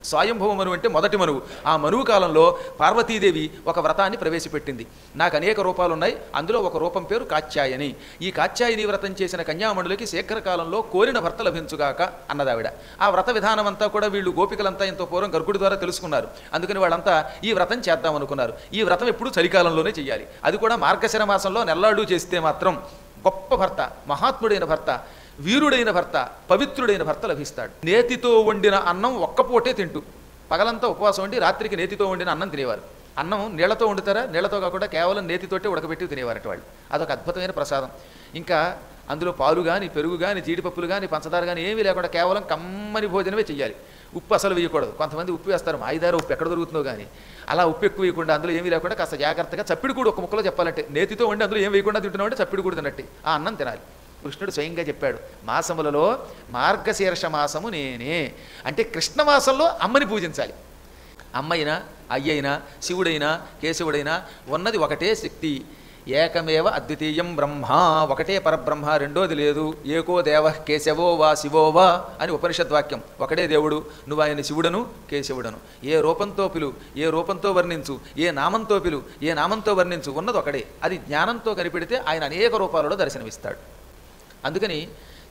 స్వయంభవ మనువు అంటే మొదటి మనువు. ఆ మనువు కాలంలో పార్వతీదేవి ఒక వ్రతాన్ని ప్రవేశపెట్టింది. నాకు అనేక రూపాలు ఉన్నాయి, అందులో ఒక రూపం పేరు కాత్యాయని. ఈ కాత్యాయని వ్రతం చేసిన కన్యామణులకి శీఘ్రకాలంలో కోరిన భర్త లభించుగాక అన్నదావిడ. ఆ వ్రత విధానం అంతా కూడా వీళ్ళు గోపికలంతా ఎంతో పూర్వం గర్గుడి ద్వారా తెలుసుకున్నారు. అందుకని వాళ్ళంతా ఈ వ్రతం చేద్దాం అనుకున్నారు. ఈ వ్రతం ఎప్పుడు చలికాలంలోనే చేయాలి, అది కూడా మార్గశిర మాసంలో నెల్లాళ్ళు చేస్తే మాత్రం గొప్ప భర్త, మహాత్ముడైన భర్త, వీరుడైన భర్త, పవిత్రుడైన భర్త లభిస్తాడు. నేతితో వండిన అన్నం ఒక్కపూటే తింటూ పగలంతా ఉపవాసం ఉండి రాత్రికి నేతితో వండిన అన్నం తినేవారు. అన్నం నీళ్లతో వండుతారా, నీళ్లతో కాకుండా కేవలం నేతితోటే ఉడకబెట్టి తినేవారట వాళ్ళు. అదొక అద్భుతమైన ప్రసాదం. ఇంకా అందులో పాలు కానీ, పెరుగు కానీ, జీడిపప్పులు కానీ, పంచదార కానీ ఏమీ లేకుండా కేవలం కమ్మని భోజనమే చెయ్యాలి. ఉప్పు అసలు వేయకూడదు. కొంతమంది ఉప్పు వేస్తారు, మాయిదార ఉప్పు ఎక్కడ దొరుకుతుందో కానీ. అలా ఉప్పు ఎక్కువ వేయకుండా, అందులో ఏమీ లేకుండా కాస్త జాగ్రత్తగా చప్పిడి కూడా ఒక ముక్కలో చెప్పాలంటే నేతితో వండి అందులో ఏం వేయకుండా తింటున్నామంటే చప్పిడి కూడా తిన్నట్టు ఆ అన్నం తినాలి. కృష్ణుడు స్వయంగా చెప్పాడు, మాసములలో మార్గశీర్ష మాసము నేనే అంటే కృష్ణమాసంలో అమ్మని పూజించాలి. అమ్మైనా, అయ్యైనా, శివుడైనా, కేశవుడైనా ఉన్నది ఒకటే శక్తి. ఏకమేవ అద్వితీయం బ్రహ్మ, ఒకటే పరబ్రహ్మ, రెండోది లేదు. ఏకో దేవ కేశవో వా శివో వా అని ఉపనిషద్వాక్యం. ఒకడే దేవుడు, నువ్వు ఆయన శివుడను కేశవుడను. ఏ రూపంతో పిలు, ఏ రూపంతో వర్ణించు, ఏ నామంతో పిలు, ఏ నామంతో వర్ణించు, ఉన్నది ఒకడే. అది జ్ఞానంతో కనిపెడితే ఆయన అనేక రూపాలలో దర్శనమిస్తాడు. అందుకని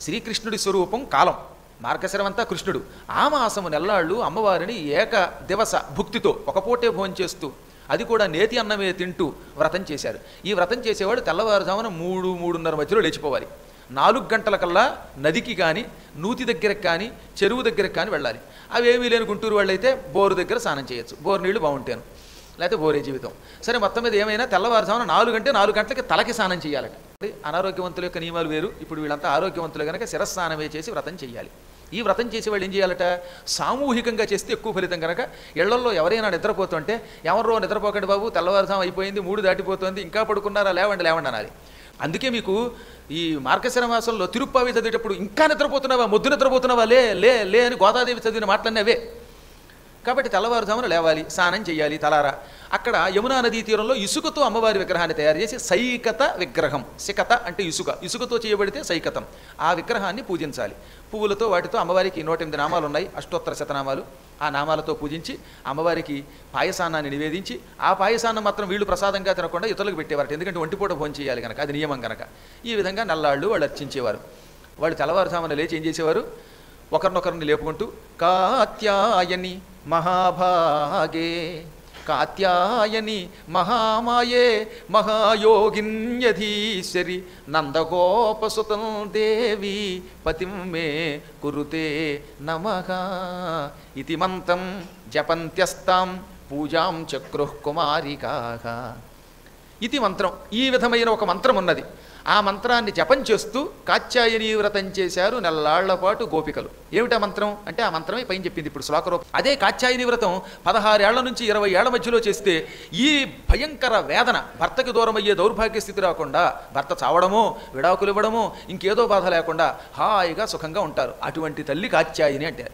శ్రీకృష్ణుడి స్వరూపం కాలం, మార్గశిరం అంతా కృష్ణుడు. ఆ మాసము నెల్లాళ్ళు అమ్మవారిని ఏక దివస భుక్తితో ఒక పూటే భోంచేస్తూ, అది కూడా నేతి అన్నమే తింటూ వ్రతం చేశారు. ఈ వ్రతం చేసేవాడు తెల్లవారుజామున 3-3:30 మధ్యలో లేచిపోవాలి. 4 గంటలకల్లా నదికి కానీ, నూతి దగ్గరకు కానీ, చెరువు దగ్గరకు కానీ వెళ్ళాలి. అవేమీ లేని గుంటూరు వాళ్ళైతే బోరు దగ్గర స్నానం చేయొచ్చు, బోరు నీళ్లు బాగుంటాను, లేకపోతే బోరే జీవితం. సరే, మొత్తం మీద ఏమైనా తెల్లవారుజామున 4 గంటలకి తలకి స్నానం చేయాలట. అనారోగ్యవంతుల యొక్క నియమాలు వేరు. ఇప్పుడు వీళ్ళంతా ఆరోగ్యవంతులు కనుక శిరస్నానమే చేసి వ్రతం చేయాలి. ఈ వ్రతం చేసే వాళ్ళు ఏం చేయాలట, సామూహికంగా చేస్తే ఎక్కువ ఫలితం కనుక ఇళ్లలో ఎవరైనా నిద్రపోతుంటే, ఎవరో నిద్రపోకండి బాబు, తెల్లవారుజాము అయిపోయింది, 3 దాటిపోతుంది, ఇంకా పడుకున్నారా, లేవండి అనాలి. అందుకే మీకు ఈ మార్గశిర మాసంలో తిరుప్పావి చదివేటప్పుడు ఇంకా నిద్రపోతున్నావా, మొద్దు నిద్రపోతున్నావా, లే లే లే అని గోదాదేవి చదివిన మాటలన్నీ అవే. కాబట్టి తెల్లవారుజామున లేవాలి, స్నానం చేయాలి తలారా. అక్కడ యమునా నదీ తీరంలో ఇసుకతో అమ్మవారి విగ్రహాన్ని తయారు చేసి సైకత విగ్రహం, సికత అంటే ఇసుక, ఇసుకతో చేయబడితే సైకతం, ఆ విగ్రహాన్ని పూజించాలి. పువ్వులతో వాటితో అమ్మవారికి 108 నామాలు ఉన్నాయి, అష్టోత్తర శతనామాలు. ఆ నామాలతో పూజించి అమ్మవారికి పాయసాన్నాన్ని నివేదించి, ఆ పాయసాన్ని మాత్రం వీళ్ళు ప్రసాదంగా తినకుండా ఇతరులకు పెట్టేవారు. ఎందుకంటే ఒంటిపూట భోజనం చేయాలి కనుక, అది నియమం కనుక. ఈ విధంగా నల్లాళ్ళు వాళ్ళు అర్చించేవారు. వాళ్ళు తెల్లవారుజామున లేచి ఏం చేసేవారు, ఒకరినొకరిని లేపుకుంటూ కాత్యాయని మహాభాగే, కాత్యాయని మహామాయే, మహాయోగిన్యధీశ్వరి, నందగోపసుతం దేవి పతిం మే కురుతే నమః ఇతి మంత్రం జపంత్యస్తాం పూజాం చక్రుః కుమారికాః. ఇది మంత్రం. ఈ విధమైన ఒక మంత్రం ఉన్నది. ఆ మంత్రాన్ని జపం చేస్తూ కాత్యాయని వ్రతం చేశారు నెల్లాళ్ల పాటు గోపికలు. ఏమిటా మంత్రం అంటే, ఆ మంత్రమే పైన చెప్పింది ఇప్పుడు శ్లోకరూపం. అదే కాత్యాయని వ్రతం 16 ఏళ్ల నుంచి 20 ఏళ్ల మధ్యలో చేస్తే ఈ భయంకర వేదన, భర్తకి దూరం అయ్యే దౌర్భాగ్య స్థితి రాకుండా, భర్త చావడమో, విడాకులు ఇవ్వడమో, ఇంకేదో బాధ లేకుండా హాయిగా సుఖంగా ఉంటారు. అటువంటి తల్లి కాత్యాయని అంటే.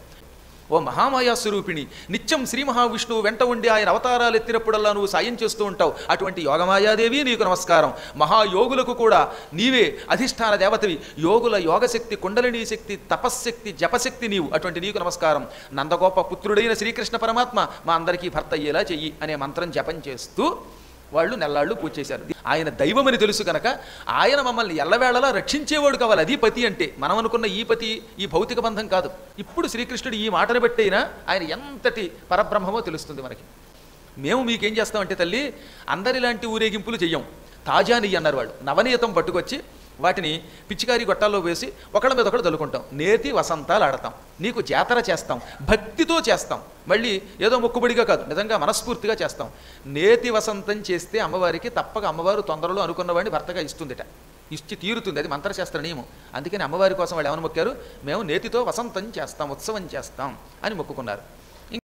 ఓ మహామాయా స్వరూపిణి, నిత్యం శ్రీ మహావిష్ణువు వెంట ఉండి ఆయన అవతారాలు ఎత్తినప్పుడల్లా నువ్వు సాయం చేస్తూ ఉంటావు. అటువంటి యోగమాయాదేవి నీకు నమస్కారం. మహాయోగులకు కూడా నీవే అధిష్టాన దేవతవి. యోగుల యోగశక్తి, కుండలినీ శక్తి, తపశ్శక్తి, జపశక్తి నీవు. అటువంటి నీకు నమస్కారం. నందగోప పుత్రుడైన శ్రీకృష్ణ పరమాత్మ మా అందరికీ భర్త అయ్యేలా చెయ్యి అనే మంత్రం జపం చేస్తూ వాళ్ళు నెల్లాళ్ళు పూజ చేశారు. ఆయన దైవమని తెలుసు కనుక ఆయన మమ్మల్ని ఎల్లవేళలా రక్షించేవాడు కావాలి. అది పతి అంటే. మనం అనుకున్న ఈ పతి ఈ భౌతిక బంధం కాదు. ఇప్పుడు శ్రీకృష్ణుడు ఈ మాటను బట్టైనా ఆయన ఎంతటి పరబ్రహ్మమో తెలుస్తుంది మనకి. మేము మీకేం చేస్తామంటే తల్లి, అందరిలాంటి ఊరేగింపులు చెయ్యం. తాజా నెయ్యి అన్నారు వాళ్ళు. నవనీతం పట్టుకొచ్చి వాటిని పిచ్చికారి గొట్టాల్లో వేసి ఒకళ్ళ మీద ఒకళ్ళు చల్లుకుంటాం. నేతి వసంతాలు ఆడతాం, నీకు జాతర చేస్తాం, భక్తితో చేస్తాం. మళ్ళీ ఏదో మొక్కుబడిగా కాదు, నిజంగా మనస్ఫూర్తిగా చేస్తాం. నేతి వసంతం చేస్తే అమ్మవారికి తప్పక అమ్మవారు తొందరలో అనుకున్నవాడిని భర్తగా ఇస్తుందిట, ఇచ్చి తీరుతుంది. అది మంత్రశాస్త్ర నియమం. అందుకని అమ్మవారి కోసం వాళ్ళు ఏమని మొక్కారు, మేము నేతితో వసంతం చేస్తాం, ఉత్సవం చేస్తాం అని మొక్కుకున్నారు.